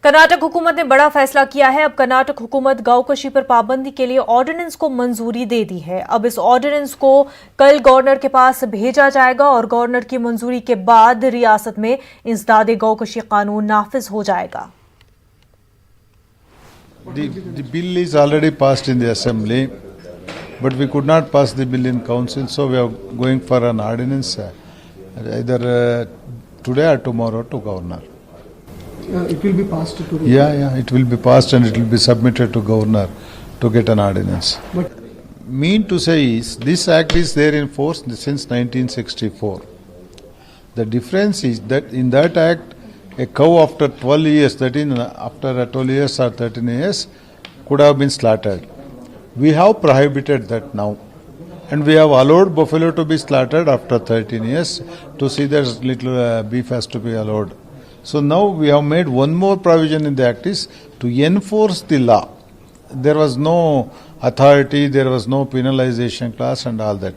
कर्नाटक हुकूमत ने बड़ा फैसला किया है। अब कर्नाटक हुकूमत गौकशी पर पाबंदी के लिए ऑर्डिनेंस को मंजूरी दे दी है। अब इस ऑर्डिनेंस को कल गवर्नर के पास भेजा जाएगा और गवर्नर की मंजूरी के बाद रियासत में इंसदाद गौकशी कानून नाफिज हो जाएगा। The bill is already passed in the assembly, but we could not pass the bill in council, so we are going for an ordinance either today or tomorrow to governor. It will be passed to the Yeah, it will be passed and it will be submitted to governor to get an ordinance. But Mean to say is, this act is there in force since 1964. The difference is that in that act, a cow after 12 years, that is after 12 years or 13 years, could have been slaughtered. We have prohibited that now. And we have allowed buffalo to be slaughtered after 13 years to see that little beef has to be allowed. So now we have made one more provision in the act is to enforce the law. There was no authority, there was no penalization clause and all that.